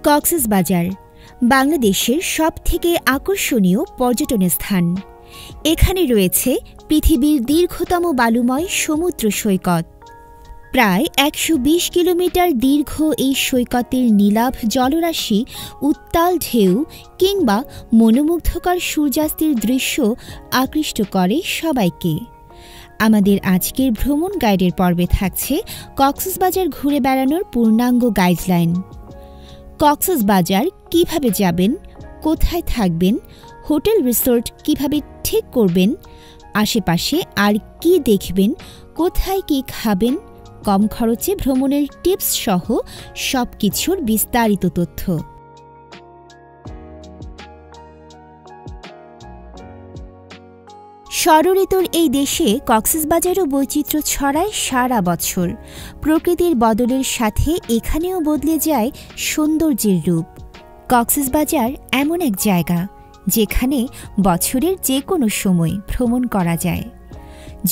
কক্সবাজার বাংলাদেশের সবথেকে আকর্ষণীয় পর্যটন স্থান। এখানে রয়েছে পৃথিবীর দীর্ঘতম বালুময় সমুদ্র সৈকত। প্রায় ১২০ কিলোমিটার দীর্ঘ এই সৈকতের নীলাভ জলরাশি, উত্তাল ঢেউ কিংবা মনোমুগ্ধকর সূর্যাস্তের দৃশ্য আকৃষ্ট করে সবাইকে। আমাদের আজকের ভ্রমণ গাইডের পর্বে থাকছে কক্সবাজার ঘুরে বেড়ানোর পূর্ণাঙ্গ গাইডলাইন। কক্সবাজার কিভাবে যাবেন, কোথায় থাকবেন, হোটেল রিসোর্ট কিভাবে ঠিক করবেন, আশেপাশে আর কি দেখবেন, কোথায় কি খাবেন, কম খরচে ভ্রমণের টিপস সহ সবকিছুর বিস্তারিত তথ্য। ষড়ঋতুর এই দেশে কক্সবাজারও বৈচিত্র্য ছড়ায় সারা বছর। প্রকৃতির বদলের সাথে এখানেও বদলে যায় সৌন্দর্যের রূপ। কক্সবাজার এমন এক জায়গা যেখানে বছরের যে কোনো সময় ভ্রমণ করা যায়।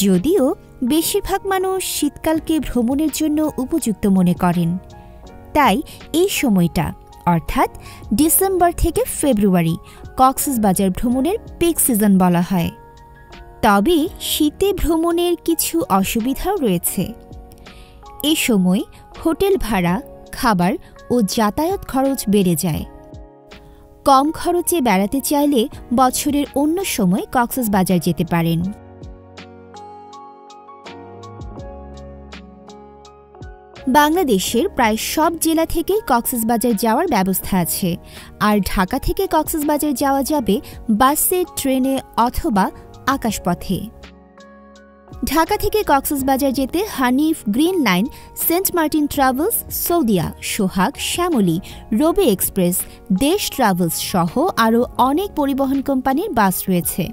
যদিও বেশিরভাগ মানুষ শীতকালকে ভ্রমণের জন্য উপযুক্ত মনে করেন, তাই এই সময়টা অর্থাৎ ডিসেম্বর থেকে ফেব্রুয়ারি কক্সবাজার ভ্রমণের পিক সিজন বলা হয়। তবে শীতে ভ্রমণের কিছু অসুবিধাও রয়েছে। এ সময় হোটেল ভাড়া, খাবার ও যাতায়াত খরচ বেড়ে যায়। কম খরচে বেড়াতে চাইলে বছরের অন্য সময় কক্সবাজার যেতে পারেন। বাংলাদেশের প্রায় সব জেলা থেকেই কক্সবাজার যাওয়ার ব্যবস্থা আছে, আর ঢাকা থেকে কক্সবাজার যাওয়া যাবে বাসে, ট্রেনে অথবা আকাশপথে। ঢাকা থেকে কক্সবাজার যেতে Hanif, green line, Saint Martin travels, Saudia, Sohag, Shyamoli, Robi express, Desh travels সহ আরও অনেক পরিবহন কোম্পানির বাস রয়েছে।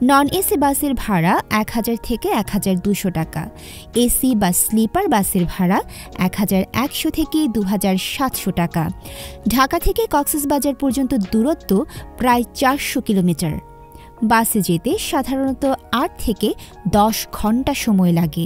নন এসি বাসের ভাড়া ১,০০০ থেকে ১,২০০ টাকা, এসি বা স্লিপার বাসের ভাড়া ১,১০০ থেকে ২,৭০০ টাকা। ঢাকা থেকে কক্সবাজার পর্যন্ত দূরত্ব প্রায় ৪০০ কিলোমিটার। বাসে যেতে সাধারণত ৮ থেকে ১০ ঘন্টা সময় লাগে।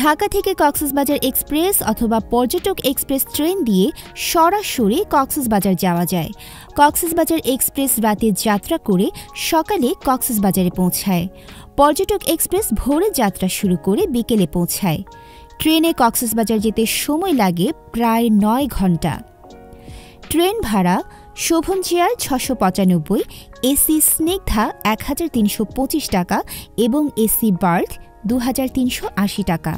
ঢাকা থেকে কক্সবাজার এক্সপ্রেস অথবা পর্যটক এক্সপ্রেস ট্রেন দিয়ে সরাসরি কক্সবাজার যাওয়া যায়। কক্সবাজার এক্সপ্রেস রাতে যাত্রা করে সকালে কক্সবাজারে পৌঁছায়। পর্যটক এক্সপ্রেস ভোরে যাত্রা শুরু করে বিকেলে পৌঁছায়। ট্রেনে কক্সবাজার যেতে সময় লাগে প্রায় ৯ ঘন্টা। ট্রেন ভাড়া শোভন চেয়ার ৬৯৫, এসি স্নিগ্ধা ১,৩২৫ টাকা এবং এসি বার্থ ২,৩৮০ টাকা।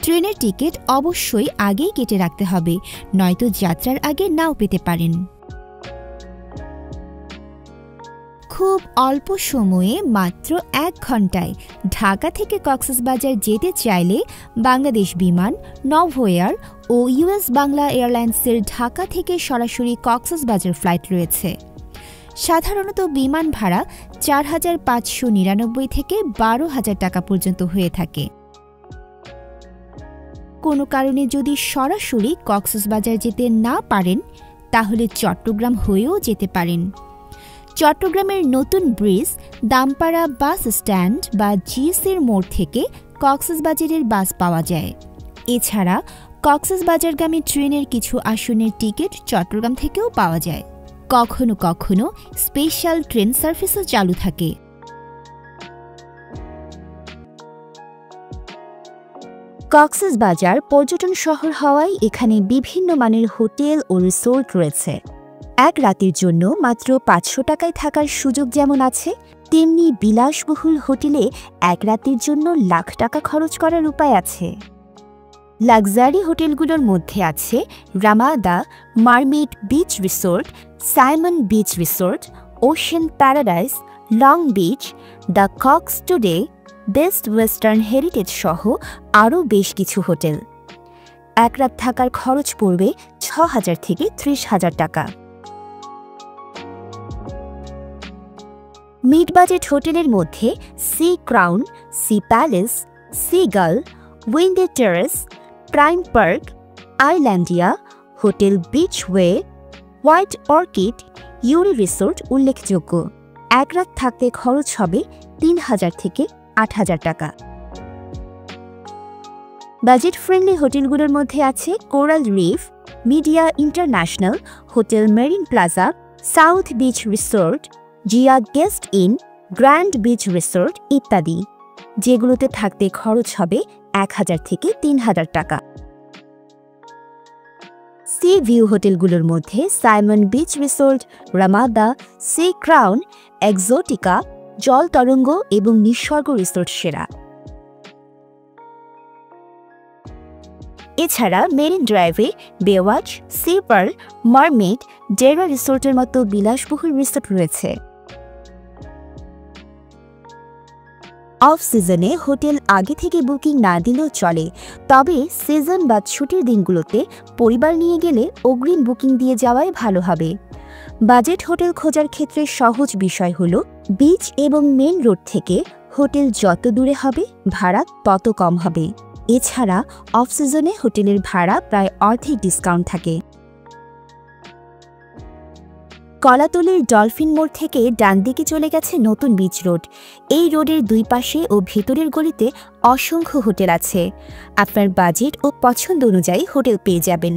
ট্রেনের টিকিট অবশ্যই আগেই কেটে রাখতে হবে, নয়তো যাত্রার আগে নাও পেতে পারেন। খুব অল্প সময়ে মাত্র ১ ঘন্টায় ঢাকা থেকে কক্সবাজার যেতে চাইলে বাংলাদেশ বিমান, নভোএয়ার ও ইউএস বাংলা এয়ারলাইন্সের ঢাকা থেকে সরাসরি কক্সবাজার ফ্লাইট রয়েছে। সাধারণত বিমান ভাড়া ৪,৫৯৯ থেকে ১২,০০০ টাকা পর্যন্ত হয়ে থাকে। কোনো কারণে যদি সরাসরি কক্সবাজার যেতে না পারেন, তাহলে চট্টগ্রাম হয়েও যেতে পারেন। চট্টগ্রামের নতুন ব্রিজ, দামপাড়া বাস স্ট্যান্ড বা জিএসির মোড় থেকে কক্সবাজারের বাস পাওয়া যায়। এছাড়া কক্সবাজারগামী ট্রেনের কিছু আসনের টিকিট চট্টগ্রাম থেকেও পাওয়া যায়। কখনো কখনো স্পেশাল ট্রেন সার্ভিসও চালু থাকে। কক্সবাজার পর্যটন শহর হওয়ায় এখানে বিভিন্ন মানের হোটেল ও রিসোর্ট রয়েছে। এক রাতের জন্য মাত্র ৫০০ টাকায় থাকার সুযোগ যেমন আছে, তেমনি বিলাসবহুল হোটেলে এক রাতের জন্য লাখ টাকা খরচ করার উপায় আছে। লাক্সারি হোটেলগুলোর মধ্যে আছে Ramada, Mermaid Beach Resort, Sayeman Beach Resort, Ocean Paradise, Long Beach, the Cox Today, Best Western Heritage সহ আরও বেশ কিছু হোটেল। এক রাত থাকার খরচ পড়বে ৬,০০০ থেকে ৩০,০০০ টাকা। মিড বাজেট হোটেলের মধ্যে sea crown, sea palace, sea gull, windy terrace, prime park, Islandia, hotel beach way, white orchid, ইউরি রিসোর্ট উল্লেখযোগ্য। এক রাত থাকতে খরচ হবে ৩,০০০ থেকে ৮,০০০ টাকা। বাজেট ফ্রেন্ডলি হোটেলগুলোর মধ্যে আছে Coral Reef, Media International, Hotel Marine Plaza, South Beach Resort, Zia Guest Inn, Grand Beach Resort ইত্যাদি, যেগুলোতে থাকতে খরচ হবে 1000 থেকে 3000 টাকা। সি ভিউ হোটেলগুলোর মধ্যে Sayeman Beach Resort, Ramada, Sea Crown, Exotica, Jol Torongo এবং নিসর্গ রিসোর্ট সেরা। এছাড়া মেরিন ড্রাইভে Baywatch, Sea Pearl, Mermaid, Dera রিসোর্টের মতো বিলাসবহুল রিসোর্ট রয়েছে। অফ সিজনে হোটেল আগে থেকে বুকিং না দিলেও চলে, তবে সিজন বা ছুটির দিনগুলোতে পরিবার নিয়ে গেলে অগ্রিম বুকিং দিয়ে যাওয়াই ভালো হবে। বাজেট হোটেল খোঁজার ক্ষেত্রে সহজ বিষয় হলো বিচ এবং মেন রোড থেকে হোটেল যত দূরে হবে ভাড়া তত কম হবে। এছাড়া অফ সিজনে হোটেলের ভাড়া প্রায় অর্ধেক ডিসকাউন্ট থাকে। কলাতলির ডলফিন মোড় থেকে ডান দিকে চলে গেছে নতুন বিচ রোড। এই রোডের দুই পাশে ও ভেতরের গলিতে অসংখ্য হোটেল আছে। আপনার বাজেট ও পছন্দ অনুযায়ী হোটেল পেয়ে যাবেন।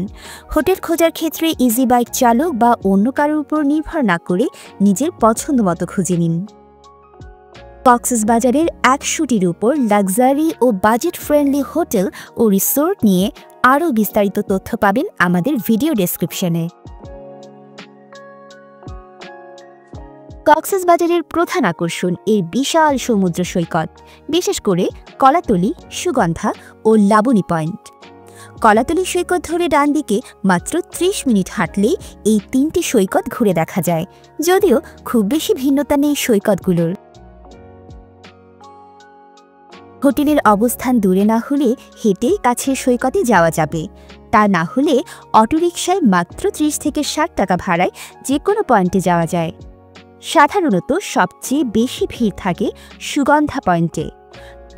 হোটেল খোঁজার ক্ষেত্রে ইজি বাইক চালক বা অন্য কারোর উপর নির্ভর না করে নিজের পছন্দ মতো খুঁজে নিন। কক্সবাজারের 100টির উপর লাক্সারি ও বাজেট ফ্রেন্ডলি হোটেল ও রিসোর্ট নিয়ে আরও বিস্তারিত তথ্য পাবেন আমাদের ভিডিও ডেসক্রিপশনে। কক্সবাজারের প্রধান আকর্ষণ এর বিশাল সমুদ্র সৈকত, বিশেষ করে কলাতলি, সুগন্ধা ও লাবণী পয়েন্ট। কলাতলি সৈকত ধরে ডান দিকে মাত্র 30 মিনিট হাঁটলেই এই 3টি সৈকত ঘুরে দেখা যায়, যদিও খুব বেশি ভিন্নতা নেই সৈকতগুলোর। হোটেলের অবস্থান দূরে না হলে হেঁটেই কাছের সৈকতে যাওয়া যাবে, তা না হলে অটোরিকশায় মাত্র 30 থেকে 60 টাকা ভাড়ায় যে কোনো পয়েন্টে যাওয়া যায়। সাধারণত সবচেয়ে বেশি ভিড় থাকে সুগন্ধা পয়েন্টে,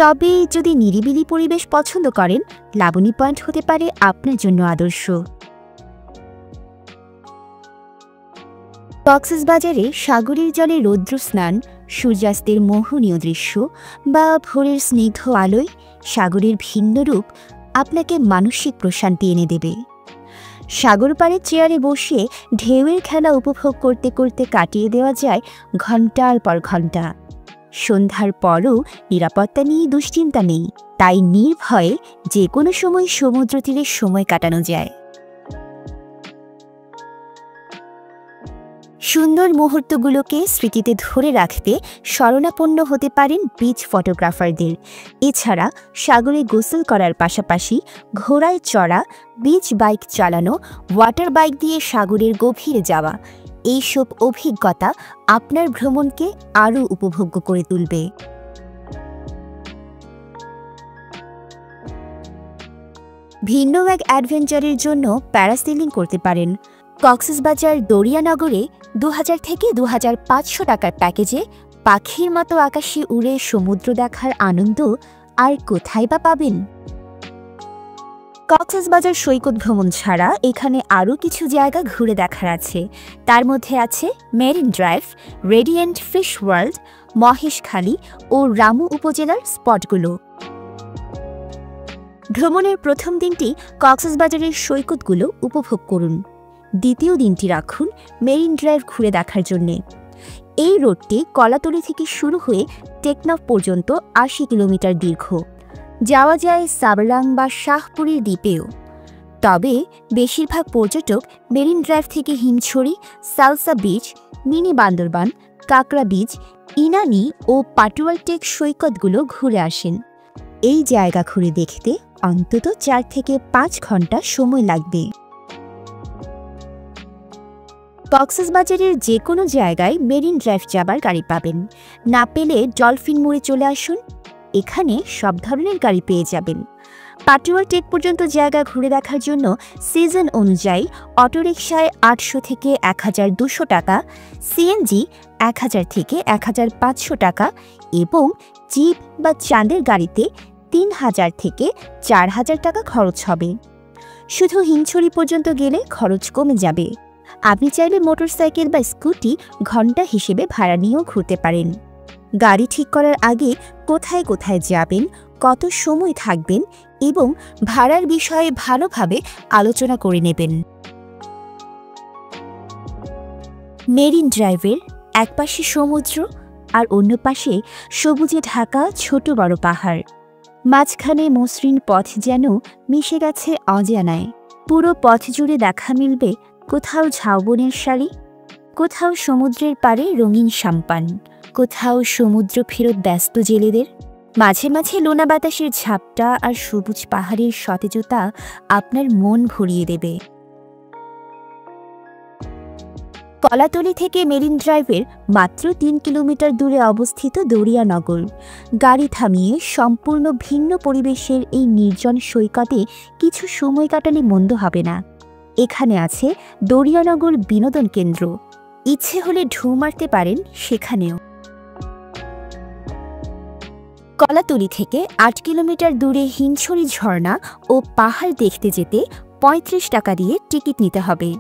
তবে যদি নিরিবিলি পরিবেশ পছন্দ করেন লাবণী পয়েন্ট হতে পারে আপনার জন্য আদর্শ। কক্সবাজারে সাগরের জলে রৌদ্র স্নান, সূর্যাস্তের মোহনীয় দৃশ্য বা ভোরের স্নিগ্ধ আলোয় সাগরের ভিন্ন রূপ আপনাকে মানসিক প্রশান্তি এনে দেবে। সাগর পাড়ে চেয়ারে বসে ঢেউয়ের খেলা উপভোগ করতে করতে কাটিয়ে দেওয়া যায় ঘণ্টার পর ঘণ্টা। সন্ধ্যার পরও নিরাপত্তা নিয়ে দুশ্চিন্তা নেই, তাই নির্ভয়ে যে কোনো সময় সমুদ্র তীরে সময় কাটানো যায়। সুন্দর মুহূর্তগুলোকে স্মৃতিতে ধরে রাখতে শরণাপন্ন হতে পারেন বিচ ফটোগ্রাফারদের। এছাড়া সাগরে গোসল করার পাশাপাশি ঘোড়ায় চড়া, বিচ বাইক চালানো, ওয়াটার বাইক দিয়ে সাগরের গভীরে যাওয়া, এইসব অভিজ্ঞতা আপনার ভ্রমণকে আরও উপভোগ্য করে তুলবে। ভিন্ন এক অ্যাডভেঞ্চারের জন্য প্যারাসেলিং করতে পারেন। কক্সবাজার দরিয়ানগরে 2000 থেকে 2500 টাকার প্যাকেজে পাখির মতো আকাশে উড়ে সমুদ্র দেখার আনন্দ আর কোথায় বা পাবেন। কক্সবাজার সৈকত ভ্রমণ ছাড়া এখানে আরও কিছু জায়গা ঘুরে দেখার আছে। তার মধ্যে আছে marine drive, radiant fish world, Maheshkhali ও রামু উপজেলার স্পটগুলো। ভ্রমণের প্রথম দিনটি কক্সবাজারের সৈকতগুলো উপভোগ করুন, দ্বিতীয় দিনটি রাখুন মেরিন ড্রাইভ ঘুরে দেখার জন্যে। এই রোডটি কলাতলি থেকে শুরু হয়ে টেকনাফ পর্যন্ত 80 কিলোমিটার দীর্ঘ। যাওয়া যায় সাবরাং বা শাহপুরীর দ্বীপেও, তবে বেশিরভাগ পর্যটক মেরিন ড্রাইভ থেকে Himchhari, Salsa Beach, Mini Bandarban, Kakra Beach, Inani ও পাটুয়াল টেক সৈকতগুলো ঘুরে আসেন। এই জায়গা ঘুরে দেখতে অন্তত 4 থেকে 5 ঘন্টা সময় লাগবে। কক্সবাজারের যে কোনো জায়গায় মেরিন ড্রাইভ যাবার গাড়ি পাবেন, না পেলে ডলফিন মোড়ে চলে আসুন, এখানে সব ধরনের গাড়ি পেয়ে যাবেন। পাটুয়াল টেক পর্যন্ত জায়গা ঘুরে দেখার জন্য সিজন অনুযায়ী অটোরিকশায় 800 থেকে 1200 টাকা, সিএনজি 1000 থেকে 1500 টাকা এবং জিপ বা চাঁদের গাড়িতে 3000 থেকে 4000 টাকা খরচ হবে। শুধু হিমছড়ি পর্যন্ত গেলে খরচ কমে যাবে। আপনি চাইলে মোটরসাইকেল বা স্কুটি ঘন্টা হিসেবে ভাড়া নিয়েও ঘুরতে পারেন। গাড়ি ঠিক করার আগে কোথায় কোথায় যাবেন, কত সময় থাকবেন এবং ভাড়ার বিষয়ে ভালোভাবে আলোচনা করে নেবেন। মেরিন ড্রাইভের একপাশে সমুদ্র আর অন্য পাশে সবুজে ঢাকা ছোট বড় পাহাড়, মাঝখানে মসৃণ পথ যেন মিশে গেছে অজানায়। পুরো পথ জুড়ে দেখা মিলবে কোথাও ঝাউবনের শাড়ি, কোথাও সমুদ্রের পাড়ে রঙিন সাম্পান, কোথাও সমুদ্র ফেরত ব্যস্ত জেলেদের। মাঝে মাঝে লোনা বাতাসের ঝাপটা আর সবুজ পাহাড়ের সতেজতা আপনার মন ভরিয়ে দেবে। কলাতলি থেকে মেরিন ড্রাইভের মাত্র ৩ কিলোমিটার দূরে অবস্থিত দরিয়ানগর। গাড়ি থামিয়ে সম্পূর্ণ ভিন্ন পরিবেশের এই নির্জন সৈকতে কিছু সময় কাটালে মন্দ হবে না। এখানে আছে দরিয়ানগর বিনোদন কেন্দ্র, ইচ্ছে হলে ঢু মারতে পারেন সেখানেও। কলাতলি থেকে ৮ কিলোমিটার দূরে হিমছড়ি ঝর্ণা ও পাহাড় দেখতে যেতে ৩৫ টাকা দিয়ে টিকিট নিতে হবে।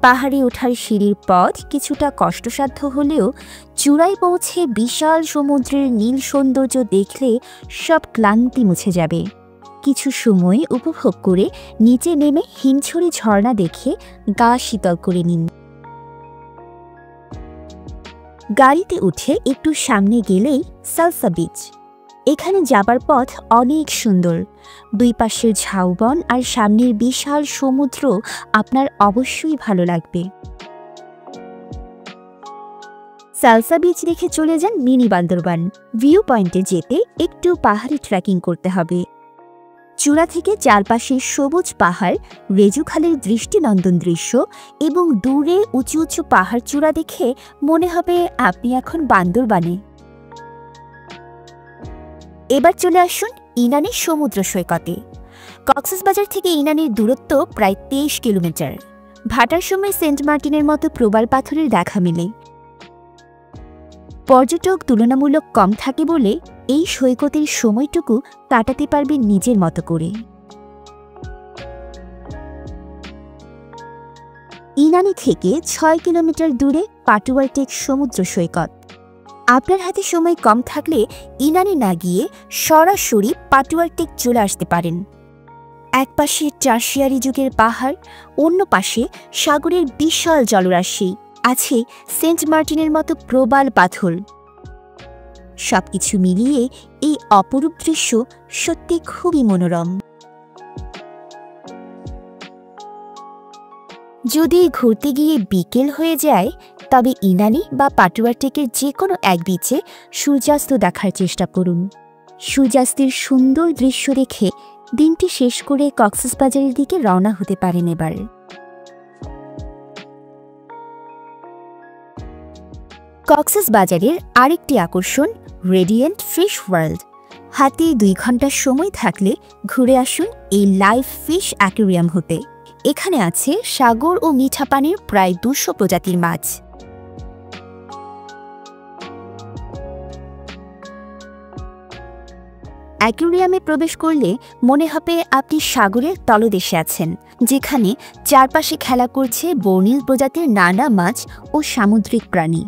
পাহাড়ে ওঠার সিঁড়ির পথ কিছুটা কষ্টসাধ্য হলেও চূড়ায় পৌঁছে বিশাল সমুদ্রের নীল সৌন্দর্য দেখলে সব ক্লান্তি মুছে যাবে। কিছু সময় উপভোগ করে নিচে নেমে হিমছড়ি ঝর্ণা দেখে গা শীতল করে নিন। গাড়িতে উঠে একটু সামনে গেলেই সালসা বিচ। এখানে যাবার পথ অনেক সুন্দর। দুই পাশের ঝাউবন আর সামনের বিশাল সমুদ্র আপনার অবশ্যই ভালো লাগবে। সালসা বিচ দেখে চলে যান মিনি বান্দরবান। ভিউ পয়েন্টে যেতে একটু পাহাড়ি ট্রেকিং করতে হবে। চূড়া থেকে চারপাশে সবুজ পাহাড়, রেজুখালের দৃষ্টিনন্দন দৃশ্য এবং দূরে উঁচু উঁচু পাহাড় চূড়া দেখে মনে হবে আপনি এখন বান্দরবানে। এবার চলে আসুন ইনানি সমুদ্র সৈকতে। কক্সবাজার থেকে ইনানির দূরত্ব প্রায় ২৩ কিলোমিটার। ভাটার সময় সেন্ট মার্টিনের মতো প্রবাল পাথরের দেখা মেলে। পর্যটক তুলনামূলক কম থাকে বলে এই সৈকতের সময়টুকু কাটাতে পারবেন নিজের মতো করে। ইনানি থেকে ৬ কিলোমিটার দূরে পাটুয়ারটেক সমুদ্র সৈকত। আপনার হাতে সময় কম থাকলে ইনানি না গিয়ে সরাসরি পাটুয়ারটেক চলে আসতে পারেন। এক পাশে টারশিয়ারি যুগের পাহাড়, অন্য পাশে সাগরের বিশাল জলরাশি, আছে সেন্ট মার্টিনের মতো প্রবাল পাথর। সবকিছু মিলিয়ে এই অপরূপ দৃশ্য সত্যি খুবই মনোরম। যদি ঘুরতে গিয়ে বিকেল হয়ে যায় তবে ইনানি বা পাটুয়ারটেকের যে কোনো এক বিচে সূর্যাস্ত দেখার চেষ্টা করুন। সূর্যাস্তের সুন্দর দৃশ্য দেখে দিনটি শেষ করে কক্সবাজারের দিকে রওনা হতে পারেন। এবার কক্সবাজারের আরেকটি আকর্ষণ রেডিয়েন্ট ফিশ ওয়ার্ল্ড। হাতে ২ ঘন্টার সময় থাকলে ঘুরে আসুন এই লাইভ ফিশ অ্যাকুয়ারিয়াম হতে। এখানে আছে সাগর ও মিঠা পানির প্রায় ২০০ প্রজাতির মাছ। অ্যাকুয়ারিয়ামে প্রবেশ করলে মনে হবে আপনি সাগরের তলদেশে আছেন, যেখানে চারপাশে খেলা করছে বর্ণিল প্রজাতির নানা মাছ ও সামুদ্রিক প্রাণী।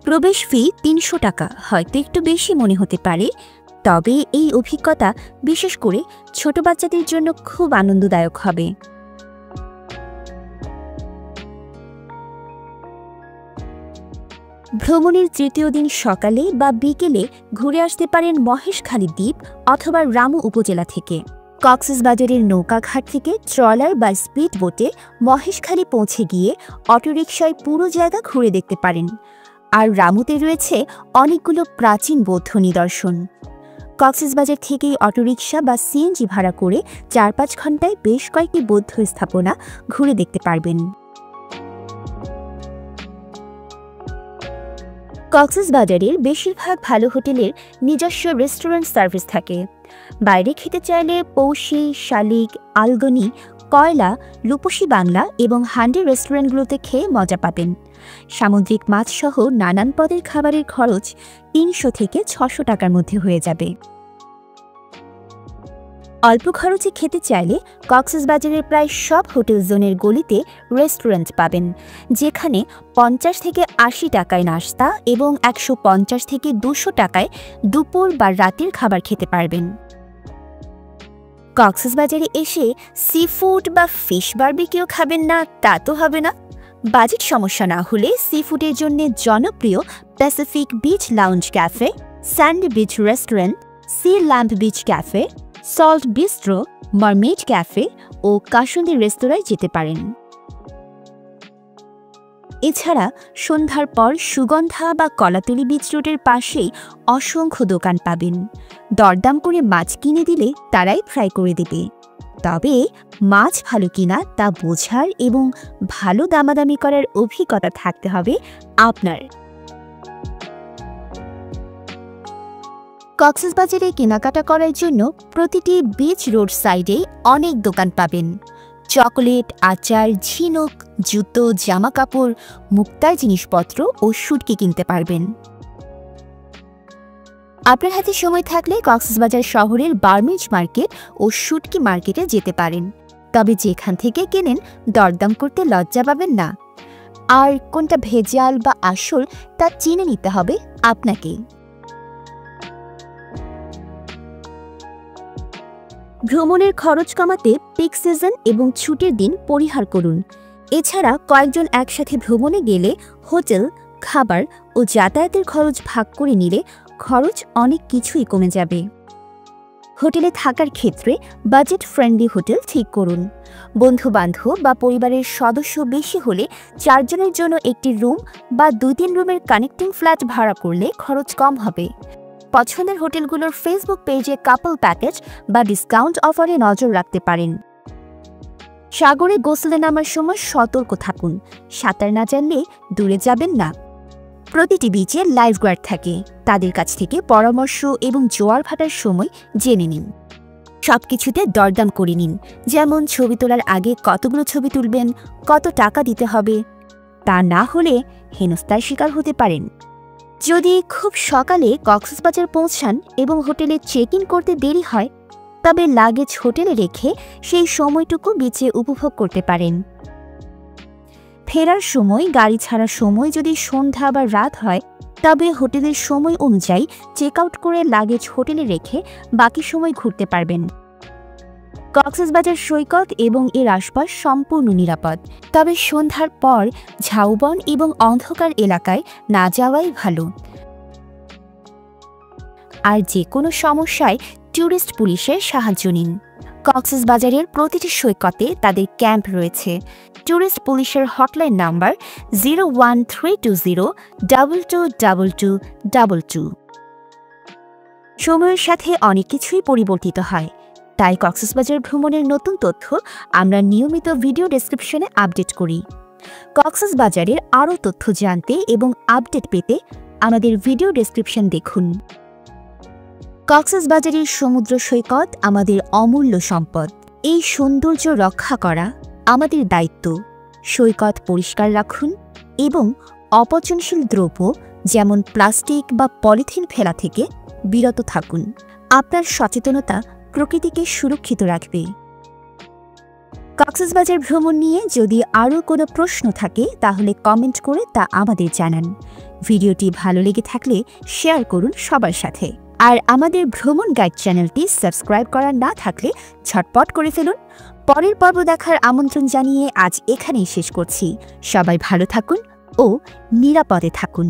প্রবেশ ফি ৩০০ টাকা, হয়তো একটু বেশি মনে হতে পারে, তবে এই অভিজ্ঞতা বিশেষ করে ছোট বাচ্চাদের জন্য খুব আনন্দদায়ক হবে। ভ্রমণের তৃতীয় দিন সকালে বা বিকেলে ঘুরে আসতে পারেন মহেশখালী দ্বীপ অথবা রামু উপজেলা থেকে। কক্সবাজারের নৌকাঘাট থেকে ট্রলার বা স্পিড বোটে মহেশখালী পৌঁছে গিয়ে অটোরিকশায় পুরো জায়গা ঘুরে দেখতে পারেন। আর রামুতে রয়েছে অনেকগুলো প্রাচীন বৌদ্ধ নিদর্শন। কক্সবাজার থেকেই অটোরিকশা বা সিএনজি ভাড়া করে ৪-৫ ঘন্টায় বেশ কয়েকটি বৌদ্ধ স্থাপনা ঘুরে দেখতে পারবেন। কক্সবাজারের বেশিরভাগ ভালো হোটেলের নিজস্ব রেস্টুরেন্ট সার্ভিস থাকে। বাইরে খেতে চাইলে পৌষি, শালিক, আলগনি, কয়লা, রূপসী বাংলা এবং হান্ডি রেস্টুরেন্টগুলোতে খেয়ে মজা পাবেন। সামুদ্রিক মাছসহ নানান পদের খাবারের খরচ ৩০০ থেকে ৬০০ টাকার মধ্যে হয়ে যাবে। অল্প খরচে খেতে চাইলে কক্সবাজারের প্রায় সব হোটেল জোনের গলিতে রেস্টুরেন্ট পাবেন, যেখানে 50 থেকে 80 টাকায় নাস্তা এবং 150 থেকে 200 টাকায় দুপুর বা রাতের খাবার খেতে পারবেন। কক্সবাজারে এসে সি ফুড বা ফিশ বারবিকিউ খাবেন না তা তো হবে না। বাজেট সমস্যা না হলে সি ফুডের জন্য জনপ্রিয় Pacific beach lounge cafe, sandy beach restaurant, sea lamp beach cafe, salt bistro, mermaid cafe ও কাসুন্দি রেস্তোরাঁয় যেতে পারেন। এছাড়া সন্ধ্যার পর সুগন্ধা বা কলাতলি বিচ রোডের পাশেই অসংখ্য দোকান পাবেন। দরদাম করে মাছ কিনে দিলে তারাই ফ্রাই করে দেবে। তবে মাছ ভালো কিনা তা বোঝার এবং ভালো দামাদামি করার অভিজ্ঞতা থাকতে হবে আপনার। কক্সবাজারে কেনাকাটা করার জন্য প্রতিটি বিচ রোড সাইডে অনেক দোকান পাবেন। চকোলেট, আচার, ঝিনুক, জুতো, জামাকাপড়, মুক্তার জিনিসপত্র ও শুটকি কিনতে পারবেন। আপনার হাতে সময় থাকলে কক্সবাজার শহরের বার্মিজ মার্কেট ও শুটকি মার্কেটে যেতে পারেন। তবে যেখান থেকে কেনেন দরদাম করতে লজ্জা পাবেন না। আর কোনটা ভেজাল বা আসল তা চিনে নিতে হবে আপনাকে। ভ্রমণের খরচ কমাতে পিক সিজন এবং ছুটির দিন পরিহার করুন। এছাড়া কয়েকজন একসাথে ভ্রমণে গেলে হোটেল, খাবার ও যাতায়াতের খরচ ভাগ করে নিলে খরচ অনেক কিছুই কমে যাবে। হোটেলে থাকার ক্ষেত্রে বাজেট ফ্রেন্ডলি হোটেল ঠিক করুন। বন্ধু-বান্ধব বা পরিবারের সদস্য বেশি হলে 4 জনের জন্য একটি রুম বা 2-3 রুমের কানেক্টিং ফ্ল্যাট ভাড়া করলে খরচ কম হবে। পছন্দের হোটেলগুলোর ফেসবুক পেজে কাপল প্যাকেজ বা ডিসকাউন্ট অফারে নজর রাখতে পারেন। সাগরে গোসলে নামার সময় সতর্ক থাকুন। সাঁতার না জানলে দূরে যাবেন না। প্রতিটি বিচে লাইফগার্ড থাকে, তাদের কাছ থেকে পরামর্শ এবং জোয়ার ভাটার সময় জেনে নিন। সবকিছুতে দরদাম করে নিন, যেমন ছবি তোলার আগে কতগুলো ছবি তুলবেন, কত টাকা দিতে হবে। তা না হলে হেনস্থার শিকার হতে পারেন। যদি খুব সকালে কক্সবাজার পৌঁছান এবং হোটেলে চেক ইন করতে দেরি হয়, তবে লাগেজ হোটেলে রেখে সেই সময়টুকু বিচে উপভোগ করতে পারেন। ফেরার সময় গাড়ি ছাড়ার সময় যদি সন্ধ্যা বা রাত হয়, তবে হোটেলের সময় অনুযায়ী চেক আউট করে লাগেজ হোটেলে রেখে বাকি সময় ঘুরতে পারবেন। কক্সবাজার সৈকত এবং এর আশপাশ সম্পূর্ণ নিরাপদ, তবে সন্ধ্যার পর ঝাউবন এবং অন্ধকার এলাকায় না যাওয়াই ভালো। আর যে কোনো সমস্যায় ট্যুরিস্ট পুলিশের সাহায্য নিন। কক্সবাজারের প্রতিটি সৈকতে তাদের ক্যাম্প রয়েছে। ট্যুরিস্ট পুলিশের হটলাইন নাম্বার 01320222222। সময়ের সাথে অনেক কিছুই পরিবর্তিত হয়, তাই কক্সবাজার ভ্রমণের নতুন তথ্য আমরা নিয়মিত ভিডিও ডেসক্রিপশনে আপডেট করি। কক্সবাজারের আরও তথ্য জানতে এবং আপডেট পেতে আমাদের ভিডিও ডেসক্রিপশন দেখুন। কক্সবাজারের সমুদ্র সৈকত আমাদের অমূল্য সম্পদ। এই সৌন্দর্য রক্ষা করা আমাদের দায়িত্ব। সৈকত পরিষ্কার রাখুন এবং অপচনশীল দ্রব্য যেমন প্লাস্টিক বা পলিথিন ফেলা থেকে বিরত থাকুন। আপনার সচেতনতা প্রকৃতিকে সুরক্ষিত রাখবে। কক্সবাজার ভ্রমণ নিয়ে যদি আরও কোনো প্রশ্ন থাকে তাহলে কমেন্ট করে তা আমাদের জানান। ভিডিওটি ভালো লেগে থাকলে শেয়ার করুন সবার সাথে। আর আমাদের ভ্রমণ গাইড চ্যানেলটি সাবস্ক্রাইব করা না থাকলে ঝটপট করে ফেলুন। পরের পর্ব দেখার আমন্ত্রণ জানিয়ে আজ এখানেই শেষ করছি। সবাই ভালো থাকুন ও নিরাপদে থাকুন।